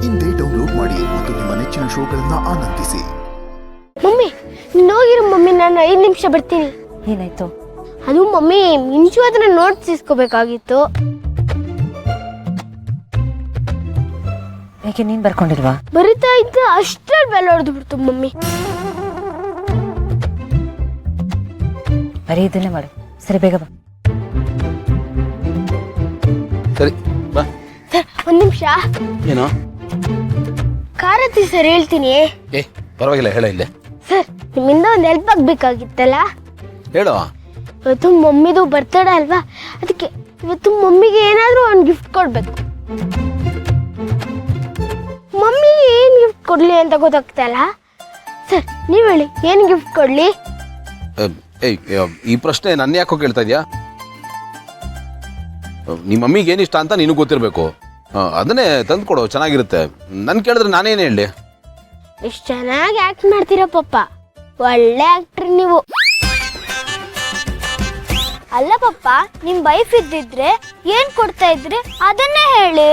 ಇಂದೇ ಡೌನ್ಲೋಡ್ ಮಾಡಿ ಮತ್ತು ನಿಮ್ಮ ನೆಚ್ಚಿನ ಶೋಗಳನ್ನ ಆನಂದಿಸಿ. ಮಮ್ಮಿ ನೀನು ಹೋಗಿರು ಮಮ್ಮಿ, ನಾನು 5 ನಿಮಿಷ ಬರ್ತೀನಿ. ಏನಾಯ್ತು? ಅದು ಮಮ್ಮಿ ಮಿಂಚು ಅದನ್ನ ನೋಟ್ಸ್ ಇಸ್ಕೋಬೇಕಾಗಿತ್ತು. ಯಾಕೆ ನೀನ್ ಬರ್ಕೊಂಡಿಲ್ವಾ? ಬರಿತಾ ಇದ್ದ ಅಷ್ಟ್ರಲ್ಲಿ ಬೆಲ್ಲ ಹೊಡೆದು ಬಿಡ್ತು ಮಮ್ಮಿ. ಬರೀ ಇದನ್ನೇ ಮಾಡು. ಸರಿ ಬೇಗ ಬಾ. ಸರಿ ಬಾ. ಸರ್ 1 ನಿಮಿಷ. ಏನೋ ಕಾರತಿ ಸರ್ ಹೇಳ್ತೀನಿ. ಏ ಪರವಾಗಿಲ್ಲ, ಹೇಳ ಇಲ್ಲೇ. ಸರ್ ನಿಮ್ಮಿಂದ ಒಂದು ಹೆಲ್ಪ್ ಆಗಬೇಕಾಗಿತ್ತಲ್ಲ. ಹೇಳೋ. ಇವತ್ತು ಮಮ್ಮಿದು ಬರ್ತಡೇ ಅಲ್ವಾ, ಅದಕ್ಕೆ ಇವತ್ತು ಮಮ್ಮಿಗೆ ಏನಾದರೂ ಒಂದು ಗಿಫ್ಟ್ ಕೊಡ್ಬೇಕು. ಮಮ್ಮಿಗೆ ಏನು ಗಿಫ್ಟ್ ಕೊಡ್ಲಿ ಅಂತ ಗೊತ್ತಾಗ್ತಲ್ಲ. ಸರ್ ನೀವು ಹೇಳಿ, ಏನು ಗಿಫ್ಟ್ ಕೊಡ್ಲಿ? ಏಯ್ ಈ ಪ್ರಶ್ನೆ ನನ್ನ ಯಾಕೋ ಕೇಳ್ತಾ ಇದೆಯಾ? ನಿಮ್ಮ ಮಮ್ಮಿಗೆ ಏನಿಷ್ಟ ಅಂತ ನಿನಗೆ ಗೊತ್ತಿರಬೇಕು. ಅದನ್ನೇ ತಂದು ಕೊಡು, ಚೆನ್ನಾಗಿರುತ್ತೆ. ನನ್ನ ಕೇಳಿದ್ರೆ ನಾನೇನು ಹೇಳಿ? ಎಷ್ಟು ಚೆನ್ನಾಗಿ ಆಕ್ಟ್ ಮಾಡ್ತೀರಾ ಪಪ್ಪ, ಒಳ್ಳೆ ಆಕ್ಟ್ರಿ ನೀವು. ಅಲ್ಲ ಪಪ್ಪ, ನಿಮ್ ವೈಫ್ ಇದ್ದಿದ್ರೆ ಏನ್ ಕೊಡ್ತಾ ಇದ್ರಿ ಅದನ್ನೇ ಹೇಳಿ.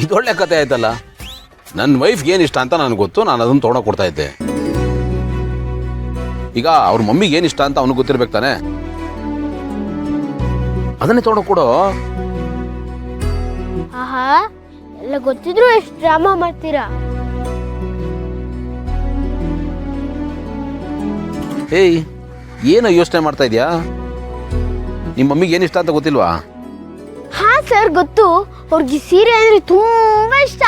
ಇದೊಳ್ಳೆ ಕತೆ ಆಯ್ತಲ್ಲ. ನನ್ನ ವೈಫ್ಗೆ ಏನಿಷ್ಟ ಅಂತ ನನಗೆ ಗೊತ್ತು, ನಾನು ಅದನ್ನು ತೊಗೊಂಡು ಕೊಡ್ತಾ ಇದ್ದೆ. ಈಗ ಅವ್ರ ಮಮ್ಮಿಗೆ ಏನಿಷ್ಟ ಅಂತ ಅವ್ನಿಗೆ ಗೊತ್ತಿರ್ಬೇಕು ತಾನೆ, ಅದನ್ನೇ ತೊಗೊಂಡು ಕೊಡು. ಆಹಾ, ಎಲ್ಲ ಗೊತ್ತಿದ್ರು ಎಷ್ಟು ಡ್ರಾಮಾ ಮಾಡ್ತೀರಾ. ಏಯ್ ಏನೋ ಯೋಚನೆ ಮಾಡ್ತಾ ಇದೆಯಾ? ನಿಮ್ಮ ಮಮ್ಮಿಗೆ ಏನಿಷ್ಟ ಅಂತ ಗೊತ್ತಿಲ್ವಾ? ಹಾ ಸರ್ ಗೊತ್ತು, ಅವ್ರಿಗೆ ಸೀರೆ ಅಂದ್ರೆ ತುಂಬಾ ಇಷ್ಟ.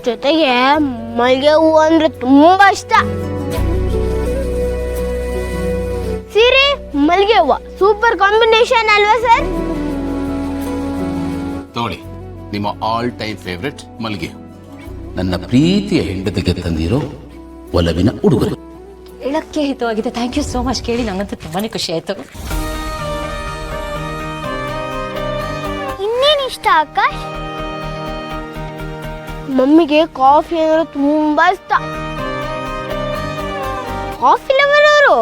ಜೊತೆಗೆ ಮಲ್ಲಿಗೆ ಹೂವು ಅಂದ್ರೆ ತುಂಬಾ ಇಷ್ಟ. ಸೀರೆ ಮಲ್ಲಿಗೆ ಹೂವು ಸೂಪರ್ ಕಾಂಬಿನೇಷನ್ ಅಲ್ವಾ ಸರ್? ತಗೊಳ್ಳಿ, ನಿಮ್ಮ ಆಲ್ ಟೈಮ್ ಫೇವ್ರೆಟ್ ಮಲ್ಲಿಗೆ, ನನ್ನ ಪ್ರೀತಿಯ ಹೆಂಡತಿಗೆ ತಂದಿರೋ ಒಲವಿನ ಉಡುಗೊರೆ. ಹೇಳಕ್ಕೆ ಹಿತವಾಗಿದೆ. Thank you so much. ಕೇಳಿ ನಂಗಂತೂ ತುಂಬಾನೇ ಖುಷಿ ಆಯ್ತು. ಇನ್ನೇನು ಇಷ್ಟ ಆಕಾಶ್? ಮಮ್ಮಿಗೆ ಕಾಫಿ ಅಂದ್ರೆ ತುಂಬಾ ಇಷ್ಟ. ಕಾಫಿ ಲವರ್ ಅವರು.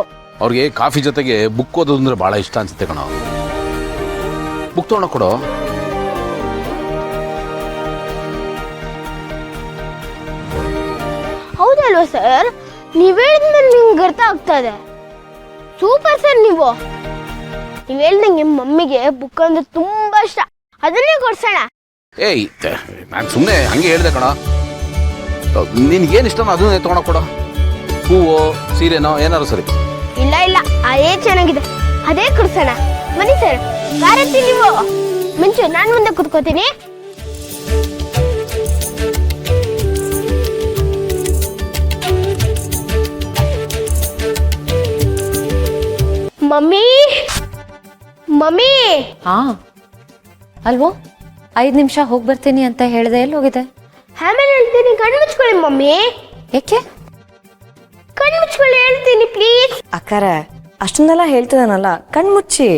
ಅವ್ರಿಗೆ ಕಾಫಿ ಜೊತೆಗೆ ಬುಕ್ ಓದೋದು ಅಂದ್ರೆ ಬಹಳ ಇಷ್ಟ ಅನ್ಸುತ್ತೆ ಕಣ. ಬುಕ್ ತೊಗೊಂಡು ಕೊಡು. ಹೌದಲ್ವಾ ಸರ್? ನೀವ್ ಹೇಳಿದ್ಮೇಲೆ ನಿಮ್ಗೆ ಅರ್ಥ ಆಗ್ತಾ ಇದೆ. ಸೂಪರ್ ಸರ್ ನೀವು. ನೀವ್ ಹೇಳ್ದಂಗೆ ಮಮ್ಮಿಗೆ ಬುಕ್ ಅಂದ್ರೆ ತುಂಬಾ ಇಷ್ಟ, ಅದನ್ನೇ ಕೊಡ್ಸೋಣ. ಏಯ್ ನಾನು ಸುಮ್ಮನೆ ಹಂಗೆ ಹೇಳಿದೆ ಕಣ. ನಿನ್ಗೇನು ಇಷ್ಟನೋ ಅದನ್ನೇ ತೊಗೊಂಡು ಕೊಡು. ಹೂವು, ಸೀರೆನೋ ಏನಾರು ಸರಿ. ಇಲ್ಲ ಇಲ್ಲ, ಅದೇ ಚೆನ್ನಾಗಿದೆ, ಅದೇ ಕೊಡ್ಸೋಣ. ಬನ್ನಿ ಸರ್. ಕಾರತ್ತಿ ನೀವು ಮುಂಚೆ, ನಾನು ಮುಂದೆ ಕುತ್ಕೋತೀನಿ. Mummy mummy. ಹಾ ಅಲ್ವೋ, 5 ನಿಮಿಷ ಹೋಗಿ ಬರ್ತೀನಿ ಅಂತ ಹೇಳಿದೆ. ಎಲ್ಲಿ ಹೋಗಿದೆ? ಆಮೇಲೆ ಹೇಳ್ತೀನಿ, ಕಣ್ಣು ಮುಚ್ಕೊಳ್ಳಿ ಮಮ್ಮಿ. ಯಾಕೆ? ಕಣ್ಣು ಮುಚ್ಕೊಳ್ಳಿ ಹೇಳ್ತೀನಿ ಪ್ಲೀಸ್. ಅಕ್ಕಾರ ಅಷ್ಟನ್ನೆಲ್ಲ ಹೇಳ್ತಿದಾನಲ್ಲ, ಕಣ್ಮುಚ್ಚಿ.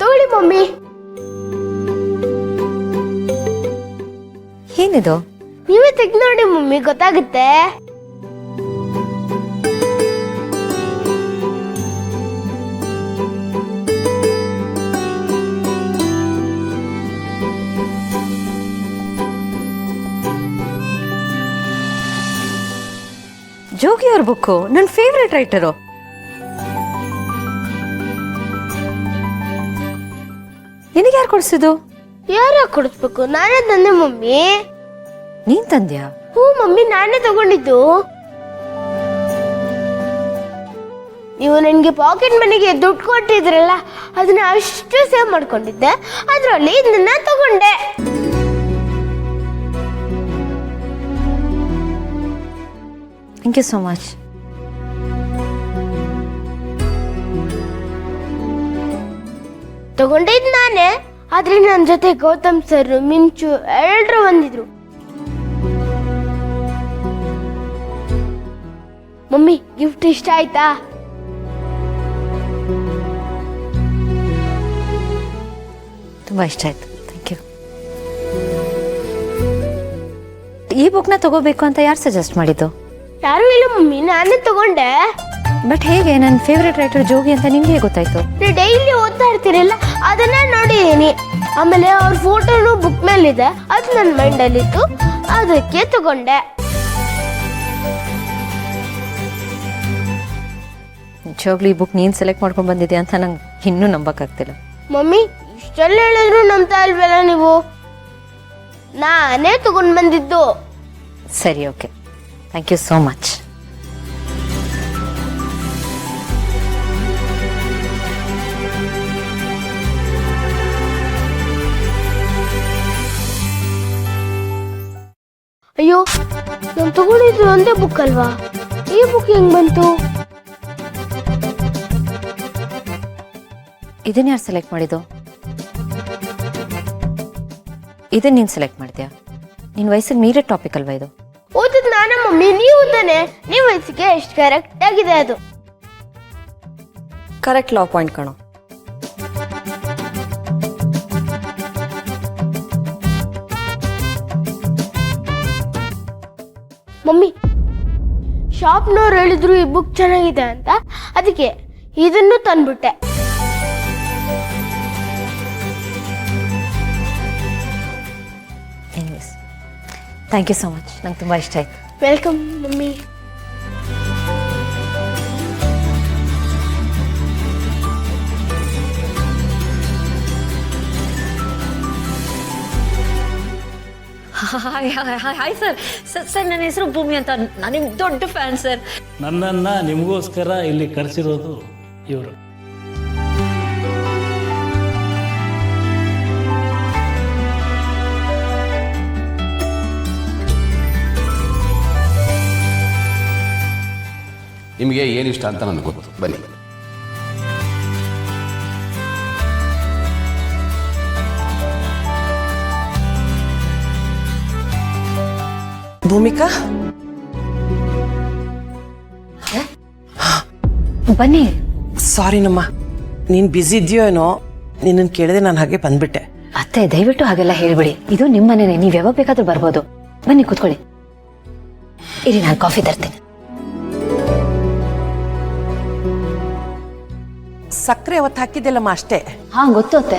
ತಗೊಳ್ಳಿ ಮಮ್ಮಿ. ಏನಿದು? ನೀವೇ ತೆಗ್ದು ನೋಡಿ ಮಮ್ಮಿ, ಗೊತ್ತಾಗುತ್ತೆ. ಜೋಗಿ ಅವ್ರ ಬುಕ್ಕು ನನ್ನ ಫೇವ್ರೆಟ್ ರೈಟರು. ನಿನಗೆ ಯಾರು ಕೊಡಿಸಿದ್ದು? ಯಾರ ಕೊಡಿಸ್ಬೇಕು? ನಾನೇ ತಂದೆ ಮಮ್ಮಿ. ನೀನ್ ತಂದ್ಯಾ? ಹ್ಞೂ ಮಮ್ಮಿ, ನಾನೇ ತಗೊಂಡಿದ್ದು. ನೀವು ನನಗೆ ಪಾಕೆಟ್ ಮನಿಗೆ ದುಡ್ಡು ಕೊಟ್ಟಿದ್ರಲ್ಲ, ಅದನ್ನ ಅಷ್ಟು ಸೇವ್ ಮಾಡ್ಕೊಂಡಿದ್ದೆ, ಅದರಲ್ಲಿ ಇದನ್ನ ತಗೊಂಡೆ. Thank you so much. ತಗೊಂಡಿದ್ ನಾನೇ, ಆದ್ರೆ ನನ್ನ ಜೊತೆ ಗೌತಮ್ ಸರ್, ಮಿಂಚು ಎಲ್ರು ಬಂದಿದ್ರು. ಮಮ್ಮಿ ಗಿಫ್ಟ್ ಇಷ್ಟ ಆಯ್ತಾ? ತುಂಬಾ ಇಷ್ಟ ಆಯ್ತು. Thank you. ಈ ಬುಕ್ನ ತಗೋಬೇಕು ಅಂತ ಯಾರು ಸಜೆಸ್ಟ್ ಮಾಡಿದ್ದು? ಯಾರು ಇಲ್ಲ ಮಮ್ಮಿ, ನಾನೇ ತಗೊಂಡೆ. ಬಟ್ ಹೇಗೆ? ನನ್ನ ಫೇವ್ರೆಟ್ ರೈಟರ್ ಜೋಗಿ ಅಂತ ನಿಮ್ಗೆ ಹೇಗೆ ಗೊತ್ತಾಯ್ತು? ನೀವು ಡೈಲಿ ಓದ್ತಾ ಇರ್ತೀರಲ್ಲ, ಅದನ್ನ ನೋಡಿದೀನಿ. ಆಮೇಲೆ ಅವ್ರ ಫೋಟೋನು ಬುಕ್ ಮೇಲಿದೆ, ಅದು ನನ್ನ ಮೈಂಡಲ್ಲಿತ್ತು, ಅದಕ್ಕೆ ತಗೊಂಡೆ. ನಿಜವಾಗ್ಲೂ ಈ ಬುಕ್ ನೀನು ಸೆಲೆಕ್ಟ್ ಮಾಡ್ಕೊಂಡು ಬಂದಿದೆ ಅಂತ ನಂಗೆ ಇನ್ನೂ ನಂಬಕ್ಕಾಗ್ತಿಲ್ಲ. ಮಮ್ಮಿ, ಇಷ್ಟೆಲ್ಲ ಹೇಳಿದ್ರು ನಂಬ್ತಾ ಇಲ್ವಲ್ಲ ನೀವು? ನಾನೇ ತಗೊಂಡ್ ಬಂದಿದ್ದು. ಸರಿ, okay, thank you so much. ಅಯ್ಯೋ, ನಾನು ತಗೊಂಡಿದ್ದು ಒಂದೇ ಬುಕ್ ಅಲ್ವಾ? ಈ ಬುಕ್ ಹೆಂಗ್ ಬಂತು? ಇದನ್ನ ಯಾರು ಸೆಲೆಕ್ಟ್ ಮಾಡಿದ್ದು? ಇದನ್ನ ನೀನು ಸೆಲೆಕ್ಟ್ ಮಾಡಿದ್ಯಾ? ನಿನ್ನ ವಯಸ್ಸಿಗೆ ಮೀರೇ ಟಾಪಿಕ್ ಅಲ್ವಾ ಇದು? ಓದದ್ ನಾನ ಮಮ್ಮಿ, ನೀವು ತಾನೆ. ನೀವು ವಯಸ್ಸಿಗೆ ಎಷ್ಟು ಕರೆಕ್ಟ್ ಆಗಿದೆ ಅದು. ಕರೆಕ್ಟ್ ಲಾ ಪಾಯಿಂಟ್ ಕಣೋ. ಮಮ್ಮಿ, ಶಾಪ್ನವ್ರು ಹೇಳಿದ್ರು ಈ ಬುಕ್ ಚೆನ್ನಾಗಿದೆ ಅಂತ, ಅದಕ್ಕೆ ಇದನ್ನು ತಂದ್ಬಿಟ್ಟೆ. Anyways, thank you so much, ನಂಗೆ ತುಂಬ ಇಷ್ಟ ಆಯ್ತು. Welcome mummy. Hi sir. Sir ನನ್ನ ಹೆಸರು ಭೂಮಿ ಅಂತ, ನಾನು ನಿಮ್ಗೆ ದೊಡ್ಡ ಫ್ಯಾನ್ ಸರ್. ನನ್ನನ್ನು ನಿಮಗೋಸ್ಕರ ಇಲ್ಲಿ ಕರೆಸಿರೋದು ಇವರು. ನಿಮಗೆ ಏನು ಇಷ್ಟ ಅಂತ ನನಗೆ ಗೊತ್ತು, ಬನ್ನಿ. ಭೂಮಿಕಾ, ಬನ್ನಿ. ಸಾರಿ ನಮ್ಮ, ನೀನು ಬ್ಯುಸಿ ಇದೆಯೋ ಏನೋ, ನಿನ್ನನ್ನು ಕೇಳಿದೆ, ನಾನು ಹಾಗೆ ಬಂದ್ಬಿಟ್ಟೆ. ಅತ್ತೆ, ದಯವಿಟ್ಟು ಹಾಗೆಲ್ಲ ಹೇಳ್ಬಿಡಿ. ಇದು ನಿಮ್ಮ ಮನೆನೇ, ನೀವು ಯಾವಾಗ ಬೇಕಾದ್ರೂ ಬರ್ಬೋದು. ಬನ್ನಿ, ಕೂತ್ಕೊಳ್ಳಿ. ಇರಿ, ನಾನು ಕಾಫಿ ತರ್ತೀನಿ. ಸಕ್ಕರೆ ಅವತ್ತು ಹಾಕಿದ್ದೆಲ್ಲಮ್ಮ, ಅಷ್ಟೇ. ಹಾ, ಗೊತ್ತು ಅತ್ತೆ.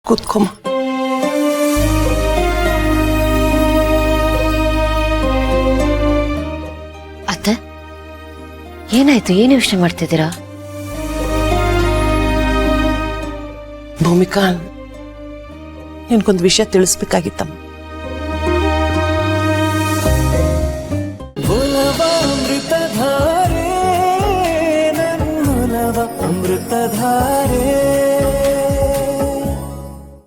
ಕೂತ್ಕೊಮ್ಮ. ಅತ್ತೆ, ಏನಾಯ್ತು? ಏನು ಯೋಚನೆ ಮಾಡ್ತಿದ್ದೀರಾ? ಭೂಮಿಕಾ, ನಿನ್ಗೊಂದು ವಿಷಯ ತಿಳಿಸ್ಬೇಕಾಗಿತ್ತಮ್ಮ. ಅಮೃತಧಾರೆ,